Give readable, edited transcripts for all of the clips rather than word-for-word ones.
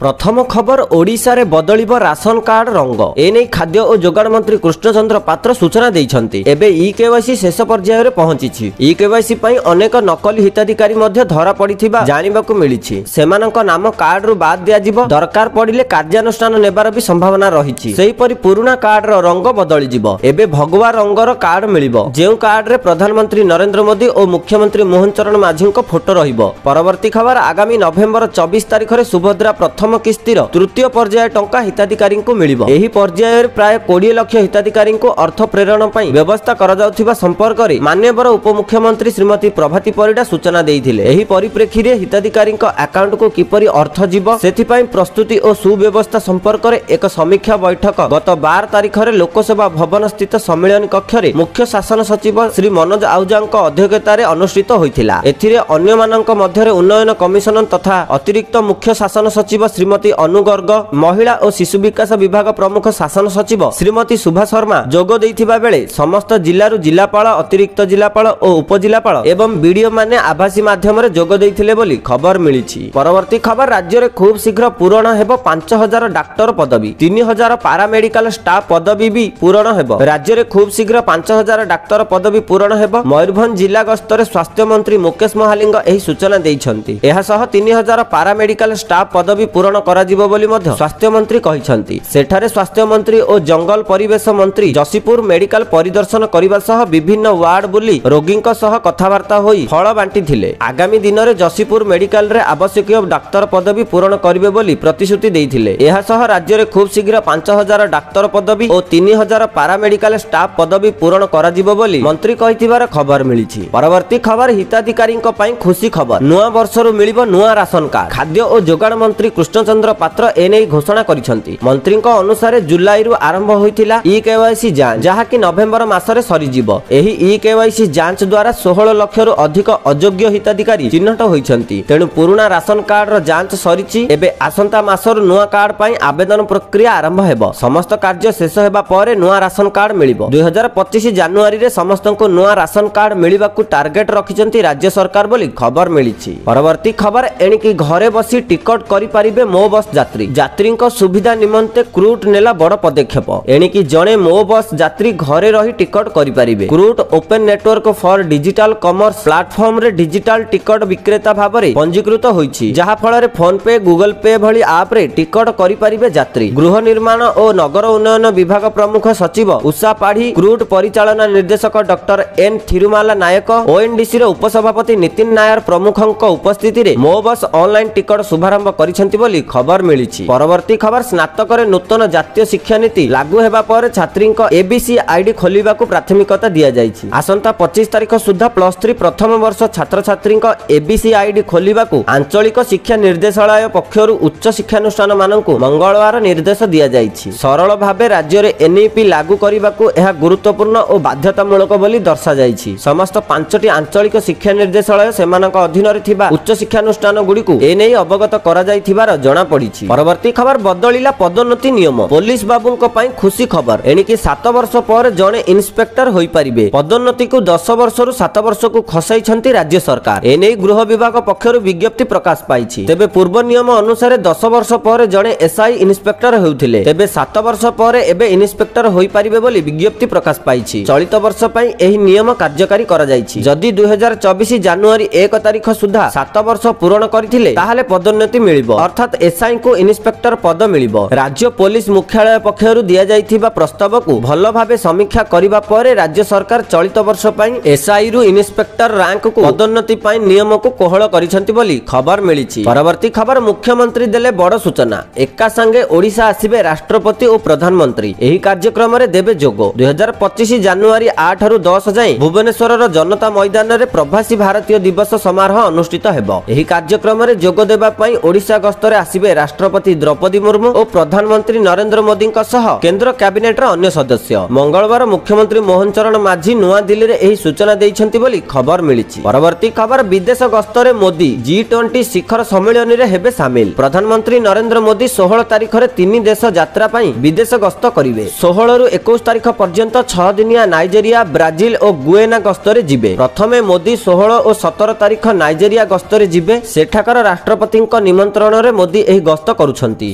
प्रथम खबर ओडिशा रे बदलिब राशन कार्ड रंग एने खाद्य और जोगाण मंत्री कृष्णचंद्र पात्र सूचना देइछंती। एबे ई-केवाईसी शेष पर्याय रे पहुंचीछि। ई-केवाईसी पई अनेक नकली हिताधिकारी मध्य धरा पड़िथिबा जानिबाकू मिलिछि। सेमानक नाम कार्ड रु बाद दिया जिवो, दरकार पड़िले कार्यानुष्ठान नेबार भी संभावना रहिछि। सेही परि पुराना कार्ड रो रंग बदली जिवो। एबे भगवा रंगर कार्ड मिलिबो, जेउ कार्ड रे प्रधानमंत्री नरेंद्र मोदी और मुख्यमंत्री मोहन चरण माझीको फोटो रहिबो। परवर्ती खबर आगामी नवेम्बर 24 तारिख रे सुभद्रा प्रथम किस्तिर तृतीय पर्याय टंका हिताधिकारी को मिलिबो। एही पर्याय प्राय 20 लाख हिताधिकारी को अर्थ प्रेरण पई व्यवस्था करा जाउथिबा संपर्क रे माननीय उपमुख्यमंत्री श्रीमती प्रभाती परिडा सूचना देइथिले। एही परिप्रेक्षी रे हिताधिकारी अकाउंट को किपरि अर्थ जीव सेथि पई प्रस्तुति और सुव्यवस्था संपर्क रे एक समीक्षा बैठक गत 12 तारिख रे लोकसभा भवन स्थित सम्मेलन कक्ष रे मुख्य शासन सचिव श्री मनोज आहुजांक अध्यक्षता रे अनुष्ठित होइथिला। एथिरे अन्य मानक मध्य रे उन्नयन कमिशनर तथा अतिरिक्त मुख्य शासन सचिव श्रीमती अनु गर्ग, महिला और शिशु विकास विभाग प्रमुख शासन सचिव श्रीमती सुभा शर्मा जोग देइथिबा बेले समस्त जिल्लारु जिलापाल, अतिरिक्त जिलापाल और उपजिलापाल एवं बीडीओ माने आभासी माध्यम रे जोग देइथिले बोली खबर मिलिछि। परवर्ती खबर राज्य रे खूब शीघ्र पूरण हेबो 5000 डाक्टर पदवी, 3000 पारामेडिकल स्टाफ पदवी भी पूरण हेबो। राज्य रे खूब शीघ्र 5000 डाक्टर पदवी पूरण हेबो। मयूरभंज जिला गस्तर स्वास्थ्य मंत्री मुकेश महालिंग एही सूचना देइछन्ति। एहा सह 3000 पारामेडिकल स्टाफ पदवी पूरण कराजिबो बोली मध्य स्वास्थ्य मंत्री कहिछन्ति। सेठारे स्वास्थ्य मंत्री और जंगल परिवेश मंत्री जसीपुर मेडिकल परिदर्शन करिबा सह विभिन्न वार्ड बुली रोगींक सह कथावार्ता होई फल बांटी थिले। आगामी दिन रे जसीपुर मेडिकल रे आवश्यक डाक्तर पदवी पूरण करिवे बोली प्रतिश्रुति देइथिले। एहा सह राज्य रे खूब शीघ्र 5000 डाक्तर पदवी और 3000 पारामेडिकल स्टाफ पदवी पूरण कराजिबो बोली मंत्री कहिथिबार खबर मिलिछि। परवर्ती खबर हिताधिकारींक पई खुशी खबर, नुआ वर्षरु मिलिबो नुआ राशन कार्ड। खाद्य और जोगाण मंत्री कृष्णचंद्र पात्र एने घोषणा करिसंती। मंत्रीଙ୍କ अनुसार जुलाई रु आरंभ होइथिला ई-केवाईसी जांच, जहा कि नवेम्बर मासरे सरी जिवो। एही ई-केवाईसी जांच द्वारा 16 लाख रु अधिक अयोग्य हिताधिकारी चिन्हट होइछंती। तेनु पुराना राशन कार्ड रो जांच सरीछि। एबे आसंता मासर नुआ कार्ड पई आवेदन प्रक्रिया आरंभ हेबो। समस्त कार्य शेष हेबा परे नुआ राशन कार्ड मिलिबो। 2025 जनवरी रे समस्तंको नुआ राशन कार्ड मिलिबाकू टार्गेट रखिसंती राज्य सरकार बोली खबर मिलिछि। परवर्ती खबर एणिकी घरे बसी टिकट करि परिबे मो बस यात्री सुविधा निमंते क्रूट नेला बड़ पदक्षेप। एणिकी जणे मो बस यात्री घरे रही टिकट करि परिबे। क्रूट open network for digital commerce platform रे डिजिटल टिकट विक्रेता भाबरे पंजीकृत होइछि, जहा फल रे फोन पे, गूगल पे भली ऐप रे टिकट करि परिबे यात्री। गृह निर्माण और नगर उन्नयन विभाग प्रमुख सचिव उषा पाढ़ी, क्रूट परिचालना निर्देशक डॉक्टर एन थिरुमाला नायक, ओएनडीसी रे उपसभापति नितिन नायर प्रमुखक उपस्थिति रे मो बस ऑनलाइन टिकट शुभारंभ करिसेंति बोली खबर मिलिछि। परवर्ती खबर स्नातक रे नूतन जातीय शिक्षा नीति लागू हेबा पर छात्री एबीसी आईडी खोलिबाकू प्राथमिकता दिया जाइछि। आसंता 25 तारिख सुधा +3 प्रथम वर्ष छात्र छात्री एबीसी आईडी खोलिबाकू आंचलिक शिक्षा निर्देशालय पक्षरु उच्च शिक्षानुष्ठान मानकू मंगलवार निर्देश दिया जाइछि। सरल भाबे राज्य रे एनईपी लागू करिबाकू एहा गुरुत्वपूर्ण और बाध्यतामूलक बोली दर्शा जाइछि। समस्त 5टी आंचलिक शिक्षा निर्देशालय सेमानक अधीन रे थिबा उच्च शिक्षानुष्ठान गुडीकू एनै अवगत करा जाइथिबार जणा पड़िछि। परवर्ती खबर बदलिला पदोन्नति नियम, पुलिस बाबूंक पई खुशी खबर। एणिकी 7 वर्ष पर जणे इन्स्पेक्टर होई परिबे। पदोन्नति को 10 वर्ष रु 7 वर्ष को खसाइछंती राज्य सरकार। एनै गृह विभाग पक्षरु विज्ञप्ति प्रकाश पाइछि। तेबे पूर्व नियम अनुसार 10 वर्ष पर जणे एसआई इन्स्पेक्टर होउथिले, तेबे 7 वर्ष पर एबे इन्स्पेक्टर होई परिबे बोली विज्ञप्ति प्रकाश पाइछि। चलित वर्ष पई एही नियम कार्यकारी करा जाइछि। जदि 2024 जनवरी 1 तारिख सुधा 7 वर्ष पूर्ण करिथिले ताहाले पदोन्नति मिलिबो, अर्थात एसआई को इन्स्पेक्टर पद मिलिबो। राज्य पुलिस मुख्यालय पक्षरु दिया जाइथिबा प्रस्ताव को भल भाबे समीक्षा करिबा परे राज्य सरकार चलित वर्ष पई एसआई रु इन्स्पेक्टर रैंक को पदोन्नति पई नियम को कोहळ करिसंती बोली खबर मिलिछि। परवर्ती खबर मुख्यमंत्री देले बड़ सूचना, एका संगे ओडिशा आसीबे राष्ट्रपति और प्रधानमंत्री। एही कार्यक्रम रे देबे जोगो। 2025 जनवरी 8 रु 10 जाए भुवनेश्वर रो जनता मैदान रे प्रवासी भारतीय दिवस समारोह अनुष्ठित हेबो। एही कार्यक्रम रे जोग देबा पई ओडिशा गस्तर आसीबे राष्ट्रपति द्रौपदी मुर्मू और प्रधानमंत्री नरेंद्र मोदी सह केंद्र कैबिनेट अन्य सदस्य। मंगलवार मुख्यमंत्री मोहन चरण माझी नुआ दिल्ली रे एही सूचना दैछंती बोली खबर मिलिछि। परवर्ती खबर विदेश गस्तरे मोदी G20 शिखर सम्मेलन रे हेबे शामिल। प्रधानमंत्री नरेंद्र मोदी 16 तारिख रे 3 देश यात्रा पई विदेश गस्त करिवे। 16 रु 21 तारिख पर्यंत 6 दिनिया नाइजेरिया, ब्राजिल और गुएना गस्तरे जिबे। प्रथमे मोदी 16 और 17 तारिख नाइजेरिया गस्तरे जिबे। सेठाकर राष्ट्रपति निमंत्रण रे मोदी ଏହି ଗସ୍ତ କରୁଛନ୍ତି।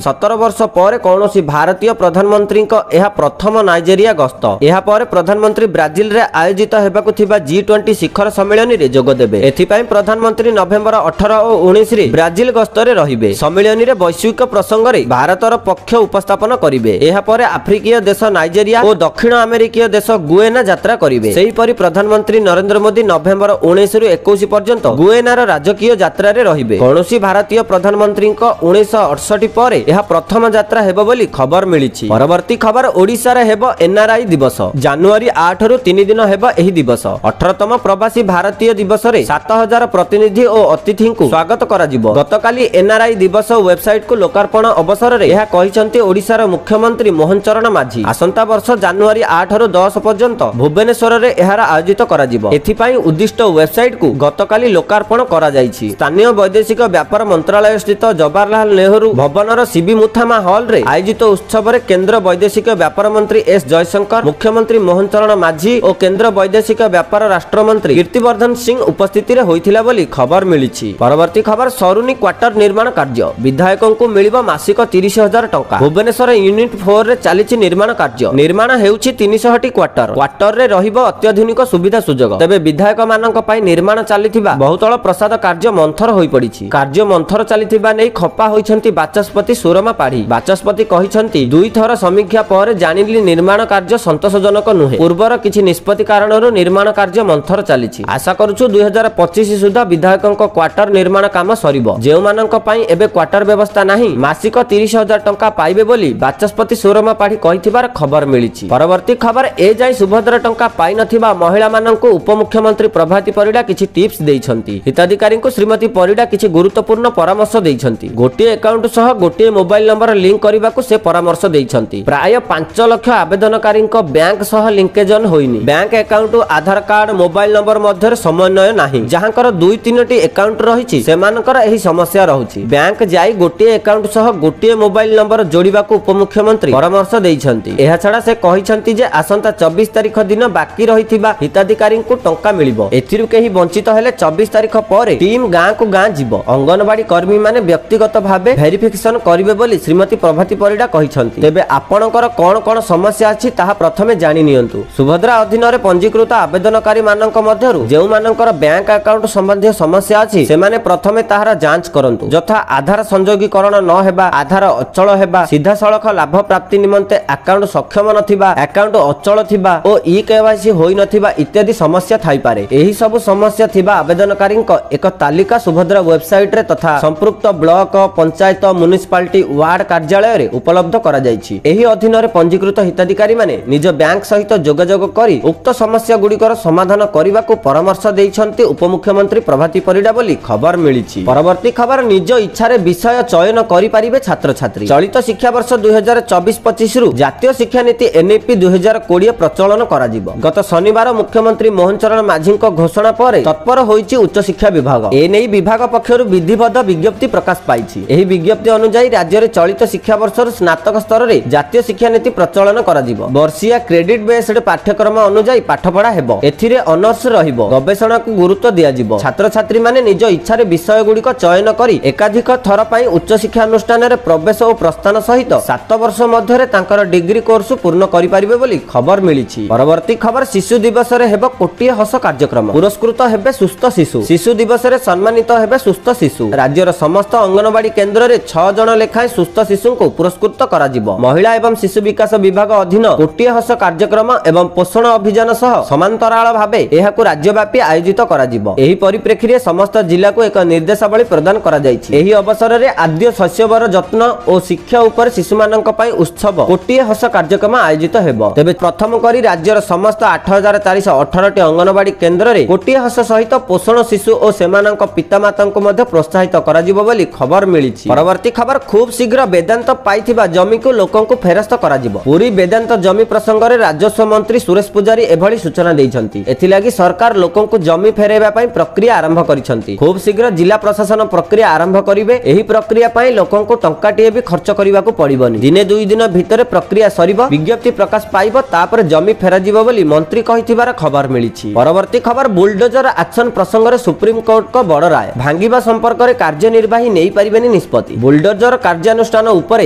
17 ବର୍ଷ ପରେ କୌଣସି ଭାରତୀୟ ପ୍ରଧାନମନ୍ତ୍ରୀଙ୍କ ଏହା ପ୍ରଥମ ନାଇଜେରିଆ ଗସ୍ତ। ଏହା ପରେ ପ୍ରଧାନମନ୍ତ୍ରୀ ବ୍ରାଜିଲରେ ଆୟୋଜିତ ହେବାକୁ ଥିବା G20 ଶିଖର ସମ୍ମିଳନୀରେ ଯୋଗ ଦେବେ। ଏଥିପାଇଁ ପ୍ରଧାନମନ୍ତ୍ରୀ ନଭେମ୍ବର 18 ଓ 19ରେ ବ୍ରାଜିଲ ଗସ୍ତରେ ରହିବେ। ସମ୍ମିଳନୀରେ ବୈଶ୍ୱିକ ପ୍ରସଙ୍ଗରେ ଭାରତର ପକ୍ଷ ଉପସ୍ଥାପନ କରିବେ। ଏହା ପରେ ଆଫ୍ରିକୀୟ ଦେଶ ନାଇଜେରିଆ ଓ ଦକ୍ଷିଣ ଆମେରିକୀୟ ଦେଶ ଗୁଏନା ଯାତ୍ରା କରିବେ। ସେହିପରି ପ୍ରଧାନମନ୍ତ୍ରୀ ନରେନ୍ଦ୍ର ମୋଦି ନଭେମ୍ବର 19ରୁ 21 ପର୍ଯ୍ୟନ୍ତ ଗୁଏନାର ରାଜକୀୟ ଯାତ୍ରାରେ ରହିବେ। କୌଣସି ଭାରତୀୟ ପ୍ରଧାନମନ୍ତ୍ରୀଙ୍କ 1968 ପରେ ଏହା ପ୍ରଥମ ଯାତ୍ରା ହେବ ବୋଲି ଖବର ମିଳିଛି। ପରବର୍ତ୍ତୀ ଖବର ଓଡ଼ିଶାରେ ହେବ NRI ଦିବସ। ଜାନୁଆରୀ 8ରୁ 3 ଦିନ ହେବ ଏହି ଦିବସ। 18ତମ ପ୍ରବାସୀ ଭାରତୀୟ ଦିବସରେ 7000 ପ୍ରତିନିଧି ଓ ଅତିଥିଙ୍କୁ ସ୍ୱାଗତ କରାଯିବ। ଗତକାଲି NRI ଦିବସ ୱେବସାଇଟକୁ ଲୋକାର୍ପଣ ଅବସରରେ ଏହା କହିଛନ୍ତି ଓଡ଼ିଶାର ମୁଖ୍ୟମନ୍ତ୍ରୀ ମୋହନ ଚରଣ ମାଝୀ। ଆସନ୍ତା ବର୍ଷ ଜାନୁଆରୀ 8ରୁ 10 ପର୍ଯ୍ୟନ୍ତ ଭୁବନେଶ୍ୱରରେ ଏହାର ଆୟୋଜିତ କରାଯିବ। ଏଥିପାଇଁ ଉଦ୍ଦିଷ୍ଟ ୱେବସାଇଟକୁ ଗତକାଲି ଲୋକାର୍ପଣ କରାଯାଇଛି। ସ୍ଥାନୀୟ ବୈଦେଶିକ ବ୍ୟାପାର ମନ୍ତ୍ରାଳୟ ସ୍ଥିତ ଜବାହରଲାଲ ନେହେରୁ ଭବନର ସିବି ମୁଥାମା ହଲରେ ଆୟୋଜିତ ଉତ୍ସବରେ କେନ୍ଦ୍ର ବୈଦେଶିକ ବ୍ୟାପାର ମନ୍ତ୍ରୀ ଏସ୍ ଜୟଶଙ୍କର, ମୁଖ୍ୟମନ୍ତ୍ରୀ ମୋହନ ଚରଣ ମାଝୀ ଓ କେନ୍ଦ୍ର ବୈଦେଶିକ ବ୍ୟାପାର ରାଷ୍ଟ୍ରମନ୍ତ୍ରୀ କୀର୍ତ୍ତିବର୍ଦ୍ଧନ ସିଂ ଉପସ୍ଥିତିରେ ହୋଇଥିଲା ବୋଲି ଖବର ମିଳିଛି। ପରବର୍ତ୍ତୀ ଖବର ସରୁନି କ୍ୱାର୍ଟର ନିର୍ମାଣ କାର୍ଯ୍ୟ। ବିଧାୟକଙ୍କୁ ମିଳିବ ମାସିକ 30,000 ଟଙ୍କା। ଭୁବନେଶ୍ୱର ୟୁନିଟ୍ 4ରେ ଚାଲିଛି ନିର୍ମାଣ କାର୍ଯ୍ୟ। ନିର୍ମାଣ ହେଉଛି 300ଟି କ୍ୱାର୍ଟର। କ୍ୱାର୍ଟରରେ ରହିବ ଅତ୍ୟାଧୁନିକ ସୁବିଧା ସୁଯୋଗ। ତେବେ ବିଧାୟକମାନଙ୍କ ପାଇଁ ନିର୍ମାଣ ଚାଲିଥିବା ବହୁତଳ ପ୍ରସାଦ କାର୍ଯ୍ୟ ମନ୍ଥର ହୋଇପଡ଼ିଛି। କାର୍ଯ୍ୟ ମନ୍ଥର ଚାଲିଥିବା ନେଇ ଖପା ହୋଇଛନ୍ତି ବାଚସ୍ପତି ସୁରମା ପାଢ଼ୀ। ବାଚସ୍ପତି କହିଛନ୍ତି, 2 ଥର ସମୀକ୍ଷା ପରେ ଜାଣିଲି ନିର୍ମାଣ କାର୍ଯ୍ୟ ସନ୍ତୋଷଜନକ ନୁହେଁ। ପୂର୍ବର କିଛି ନିଷ୍ପତ୍ତି କାରଣରୁ ନିର୍ମାଣ କାର୍ଯ୍ୟ ମନ୍ଥର ଚାଲିଛି। ଆଶା କରୁଛୁ 2025 ସୁଦ୍ଧା ବିଧାୟକଙ୍କ କ୍ୱାର୍ଟର ନିର୍ମାଣ କାମ ସରିବ। ଯେଉଁମାନଙ୍କ ପାଇଁ ଏବେ କ୍ୱାର୍ଟର ବ୍ୟବସ୍ଥା ନାହିଁ ମାସିକ 30,000 ଟଙ୍କା ପାଇବେ ବୋଲି ବାଚସ୍ପତି ସୁରମା ପାଢ଼ୀ କହିଥିବାର ଖବର ମିଳିଛି। ପରବର୍ତ୍ତୀ ଖବର ଏଯାଏଁ ସୁଭଦ୍ରା ଟଙ୍କା ପାଇନଥିବା ମହିଳାମାନଙ୍କୁ ଉପମୁଖ୍ୟମନ୍ତ୍ରୀ ପ୍ରଭାତୀ ପରିଡ଼ା କିଛି ଟିପ୍ସ ଦେଇଛନ୍ତି। ହିତାଧିକାରୀଙ୍କୁ ଶ୍ରୀମତୀ ପରିଡ଼ା କିଛି ଗୁରୁତ୍ୱପୂର୍ଣ୍ଣ ପରାମର୍ଶ ଦେଇଛନ୍ତି। ଗୋଟିଏ ଆକାଉଣ୍ଟ ସହ ଗୋଟିଏ ମୋବାଇଲ ନମ୍ବର ଲିଙ୍କ କରିବାକୁ ସେ ପରାମର୍ଶ ଦେଇଛନ୍ତି। ପ୍ରାୟ 5 ଲକ୍ଷ ଆବେଦନକାରୀଙ୍କ ବ୍ୟାଙ୍କ ସହ ଲିଙ୍କେଜ ହୋଇନି। ବ୍ୟାଙ୍କ ଆକାଉଣ୍ଟ, ଆଧାର କାର୍ଡ, ମୋବାଇଲ ନମ୍ବର ମଧ୍ୟରେ ସମନ୍ୱୟ ନାହିଁ। ଯାହାଙ୍କର 2-3ଟି ଆକାଉଣ୍ଟ ରହିଛି ସେମାନଙ୍କର ଏହି ସମସ୍ୟା ରହୁଛି। ବ୍ୟାଙ୍କ ଯାଇ ଗୋଟିଏ ଆକାଉଣ୍ଟ ସହ ଗୋଟିଏ ମୋବାଇଲ ନମ୍ବର ଯୋଡ଼ିବାକୁ ଉପମୁଖ୍ୟମନ୍ତ୍ରୀ ପରାମର୍ଶ ଦେଇଛନ୍ତି। ଏହାଛଡ଼ା ସେ କହିଛନ୍ତି ଯେ ଆସନ୍ତା 24 ତାରିଖ ଦିନ ବାକି ରହିଥିବା ହିତାଧିକାରୀଙ୍କୁ ଟଙ୍କା ମିଳିବ। ଏଥିରୁ କେହି ବଞ୍ଚିତ ହେଲେ 24 ତାରିଖ ପରେ ଟିମ୍ ଗାଁକୁ ଗାଁ ଯିବ। ଅଙ୍ଗନବାଡି କର୍ମୀମାନେ ବ୍ୟକ୍ତିଗତ ଭାବେ ଭେରିଫିକେସନ କରିବେ ବୋଲି ଶ୍ରୀମତୀ ପ୍ରଭାତୀ ପରିଡ଼ା କହିଛନ୍ତି। ତେବେ ଆପଣଙ୍କର କଣ କଣ ସମସ୍ୟା ଅଛି ତାହା ପ୍ରଥମେ ଜାଣି ନିଅନ୍ତୁ। ସୁଭଦ୍ରା ଅଧୀନରେ ପଞ୍ଜୀକୃତ ଆବେଦନକାରୀମାନଙ୍କ ମଧ୍ୟରୁ ଯେଉଁମାନଙ୍କର ବ୍ୟାଙ୍କ ଆକାଉଣ୍ଟ ସମ୍ବନ୍ଧୀୟ ସମସ୍ୟା ଅଛି ସେମାନେ ପ୍ରଥମେ ତାହାର ଯାଞ୍ଚ କରନ୍ତୁ। ଯଥା ଆଧାର ସଂଯୋଗୀକରଣ ନ ହେବା, ଆଧାର ଅଚଳ ହେବା, ସିଧାସଳଖ ଲାଭ ପ୍ରାପ୍ତି ନିମନ୍ତେ ଆକାଉଣ୍ଟ ସକ୍ଷମ ନଥିବା, ଆକାଉଣ୍ଟ ଅଚଳ ଥିବା ଓ KYC ହୋଇନଥିବା ଇତ୍ୟାଦି ସମସ୍ୟା ଥାଇପାରେ। ଏହି ସବୁ ସମସ୍ୟା ଥିବା ଆବେଦନକାରୀଙ୍କ ଏକ ତାଲିକା ସୁଭଦ୍ରା ୱେବସାଇଟରେ ତଥା ସମ୍ପୃକ୍ତ ବ୍ଲକ, ପଞ୍ଚାୟତ, ମ୍ୟୁନିସିପାଲିଟି, ୱାର୍ଡ କାର୍ଯ୍ୟାଳୟରେ ଉପଲବ୍ଧ କରାଯାଇଛି। ଏହି ଅଧୀନରେ ପଞ୍ଜୀକୃତ ହିତାଧିକାରୀମାନେ ନିଜ ବ୍ୟାଙ୍କ ସହିତ ଯୋଗାଯୋଗ କରି ଉକ୍ତ ସମସ୍ୟା ଗୁଡ଼ିକର ସମାଧାନ କରିବାକୁ ପରାମର୍ଶ ଦେଇଛନ୍ତି ଉପମୁଖ୍ୟମନ୍ତ୍ରୀ ପ୍ରଭାତୀ ପରିଡ଼ା ବୋଲି ଖବର ମିଳିଛି। ପରବର୍ତ୍ତୀ ଖବର, ନିଜ ଇଚ୍ଛାରେ ବିଷୟ ଚୟନ କରିପାରିବେ ଛାତ୍ରଛାତ୍ରୀ। ଚଳିତ ଶିକ୍ଷାବର୍ଷ 2024-25ରୁ ଜାତୀୟ ଶିକ୍ଷାନୀତି NEP 2020 ପ୍ରଚଳନ କରାଯିବ। ଗତ ଶନିବାର ମୁଖ୍ୟମନ୍ତ୍ରୀ ମୋହନ ଚରଣ ମାଝୀଙ୍କ ଘୋଷଣା ପରେ ତତ୍ପର ହୋଇଛି ଉଚ୍ଚଶିକ୍ଷା ବିଭାଗ। ଏନେଇ ବିଭାଗ ପକ୍ଷରୁ ବିଧିବଦ୍ଧ ବିଜ୍ଞପ୍ତି ପ୍ରକାଶ ପାଇଛି। ଏହି ବିଜ୍ଞପ୍ତି ଅନୁଯାୟୀ ରାଜ୍ୟରେ ଚଳିତ ଶିକ୍ଷାବର୍ଷରୁ ସ୍ନାତକ ସ୍ତରରେ ଜାତୀୟ ଶିକ୍ଷାନୀତି ପ୍ରଚଳନ କରାଯିବ। ବର୍ଷିଆ କ୍ରେଡିଟ ବେସ୍ଡ ପାଠ୍ୟକ୍ରମ ଅନୁଯାୟୀ ପାଠପଢ଼ା ହେବ। ଏଥିରେ ଅନର୍ସ ରହିବ। ଗବେଷଣାକୁ ଗୁରୁତ୍ୱ ଦିଆଯିବ। ଛାତ୍ରଛାତ୍ରୀମାନେ ନିଜ ଇଚ୍ଛାରେ ବିଷୟଗୁଡ଼ିକ ଚୟନ କରି ଏକାଧିକ ଥର ପାଇଁ ଉଚ୍ଚଶିକ୍ଷାନୁଷ୍ଠାନରେ ପ୍ରବେଶ ଓ ପ୍ରସ୍ଥାନ ସହିତ 7 ବର୍ଷ ମଧ୍ୟରେ ତାଙ୍କର ଡିଗ୍ରୀ କୋର୍ସ ପୂର୍ଣ୍ଣ କରିପାରିବେ ବୋଲି ଖବର ମିଳିଛି। ପରବର୍ତ୍ତୀ ଖବର, ଶିଶୁ ଦିବସରେ ହେବ କୋଟିଏ ହସ କାର୍ଯ୍ୟକ୍ରମ। ପୁରସ୍କୃତ ହେବେ ସୁସ୍ଥ ଶିଶୁ। ଶିଶୁ ଦିବସରେ ସମ୍ମାନିତ ହେବେ ସୁସ୍ଥ ଶିଶୁ। ରାଜ୍ୟର ସମସ୍ତ ଅଙ୍ଗନବାଡି କେନ୍ଦ୍ରରେ 6 ଜଣ ଲେଖାଏଁ ସୁସ୍ଥ ଶିଶୁଙ୍କୁ ପୁରସ୍କୃତ କରାଯିବ। ମହିଳା ଏବଂ ଶିଶୁ ବିକାଶ ବିଭାଗ ଅଧୀନ କୋଟିଏ ହସ କାର୍ଯ୍ୟକ୍ରମ ଏବଂ ପୋଷଣ ଅଭିଯାନ ସହ ସମାନ୍ତରାଳ ଭାବେ ଏହାକୁ ରାଜ୍ୟବ୍ୟାପୀ ଆୟୋଜିତ କରାଯିବ। ଏହି ପରିପ୍ରେକ୍ଷୀରେ ସମସ୍ତ ଜିଲ୍ଲାକୁ ଏକ ନିର୍ଦ୍ଦେଶାବଳୀ ପ୍ରଦାନ କରାଯାଇଛି। ଏହି ଅବସରରେ ଆଦ୍ୟ ଶୈଶବର ଯତ୍ନ ଓ ଶିକ୍ଷା ଉପରେ ଶିଶୁମାନଙ୍କ ପାଇଁ ଉତ୍ସବ କୋଟିଏ ହସ କାର୍ଯ୍ୟକ୍ରମ ଆୟୋଜିତ ହେବ। ତେବେ ପ୍ରଥମ କରି ରାଜ୍ୟର ସମସ୍ତ 8,418ଟି ଅଙ୍ଗନବାଡି କେନ୍ଦ୍ରରେ କୋଟିଏ ହସ ସହିତ ପୋଷଣ ଶିଶୁ ଓ ସେମାନଙ୍କ ପିତାମାତାଙ୍କୁ ମଧ୍ୟ ପ୍ରୋତ୍ସାହିତ କରାଯିବ ବୋଲି ଖବର ମିଳିଛି। ପରବର୍ତ୍ତୀ ଖବର, ଖୁବ୍ ଶୀଘ୍ର ବେଦାନ୍ତ ପାଇଥିବା ଜମିକୁ ଲୋକଙ୍କୁ ଫେରସ୍ତ କରାଯିବ। ପୁରୀ ବେଦାନ୍ତ ଜମି ପ୍ରସଙ୍ଗରେ ରାଜସ୍ୱ ମନ୍ତ୍ରୀ ସୁରେଶ ପୂଜାରୀ ଏଭଳି ସୂଚନା ଦେଇଛନ୍ତି। ଏଥିଲାଗି ସରକାର ଲୋକଙ୍କୁ ଜମି ଫେରାଇବା ପାଇଁ ପ୍ରକ୍ରିୟା ଆରମ୍ଭ କରିଛନ୍ତି। ଖୁବ୍ ଶୀଘ୍ର ଜିଲ୍ଲା ପ୍ରଶାସନ ପ୍ରକ୍ରିୟା ଆରମ୍ଭ କରିବେ। ଏହି ପ୍ରକ୍ରିୟା ପାଇଁ ଲୋକଙ୍କୁ ଟଙ୍କାଟିଏ ବି ଖର୍ଚ୍ଚ କରିବାକୁ ପଡ଼ିବନି। ଦିନେ 2 ଦିନ ଭିତରେ ପ୍ରକ୍ରିୟା ସରିବ, ବିଜ୍ଞପ୍ତି ପ୍ରକାଶ ପାଇବ, ତାପରେ ଜମି ଫେରାଯିବ ବୋଲି ମନ୍ତ୍ରୀ କହିଥିବାର ଖବର ମିଳିଛି। ପରବର୍ତ୍ତୀ ଖବର, ବୁଲଡୋଜର ଆକ୍ସନ ପ୍ରସଙ୍ଗରେ ସୁପ୍ରିମକୋର୍ଟଙ୍କ ବଡ଼ ରାୟ। ଭାଙ୍ଗିବା ସମ୍ପର୍କରେ କାର୍ଯ୍ୟନିର୍ବାହୀ ନେଇପାରିବେନି ଆଇନ ନିଷ୍ପତ୍ତି ବୁଲଡୋଜର କାର୍ଯ୍ୟାନୁଷ୍ଠାନ ଉପରେ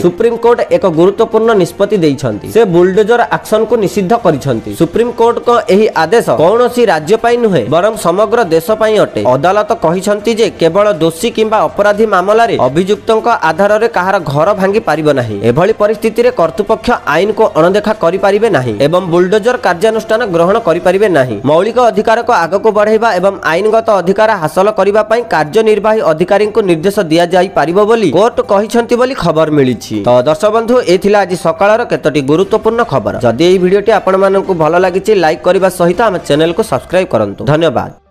ସୁପ୍ରିମକୋର୍ଟ ଏକ ଗୁରୁତ୍ୱପୂର୍ଣ୍ଣ ନିଷ୍ପତ୍ତି ଦେଇଛନ୍ତି। ସେ ବୁଲଡୋଜର ଆକ୍ସନକୁ ନିଷିଦ୍ଧ କରିଛନ୍ତି। ସୁପ୍ରିମକୋର୍ଟଙ୍କ ଏହି ଆଦେଶ କୌଣସି ରାଜ୍ୟ ପାଇଁ ନୁହେଁ ବରଂ ସମଗ୍ର ଦେଶ ପାଇଁ ଅଟେ। ଅଦାଲତ କହିଛନ୍ତି ଯେ କେବଳ ଦୋଷୀ କିମ୍ବା ଅପରାଧୀ ମାମଲାରେ ଅଭିଯୁକ୍ତଙ୍କ ଆଧାରରେ କାହାର ଘର ଭାଙ୍ଗି ପାରିବ ନାହିଁ। ଏଭଳି ପରିସ୍ଥିତିରେ କର୍ତ୍ତୃପକ୍ଷ ଆଇନକୁ ଅଣଦେଖା କରିପାରିବେ ନାହିଁ ଏବଂ ବୁଲଡୋଜର କାର୍ଯ୍ୟାନୁଷ୍ଠାନ ଗ୍ରହଣ କରିପାରିବେ ନାହିଁ। ମୌଳିକ ଅଧିକାରକୁ ଆଗକୁ ବଢ଼ାଇବା ଏବଂ ଆଇନଗତ ଅଧିକାର ହାସଲ କରିବା ପାଇଁ କାର୍ଯ୍ୟନିର୍ବାହୀ ଅଧିକାରୀଙ୍କୁ ନିର୍ଦ୍ଦେଶ ଦିଆଯାଇପାରିବ ବୋଲି କୋର୍ଟ କହିଛନ୍ତି ବୋଲି ଖବର ମିଳିଛି। ତ ଦର୍ଶକ ବନ୍ଧୁ, ଏ ଥିଲା ଆଜି ସକାଳର କେତୋଟି ଗୁରୁତ୍ୱପୂର୍ଣ୍ଣ ଖବର। ଯଦି ଏହି ଭିଡ଼ିଓଟି ଆପଣମାନଙ୍କୁ ଭଲ ଲାଗିଛି ଲାଇକ୍ କରିବା ସହିତ ଆମ ଚ୍ୟାନେଲକୁ ସବସ୍କ୍ରାଇବ୍ କରନ୍ତୁ। ଧନ୍ୟବାଦ।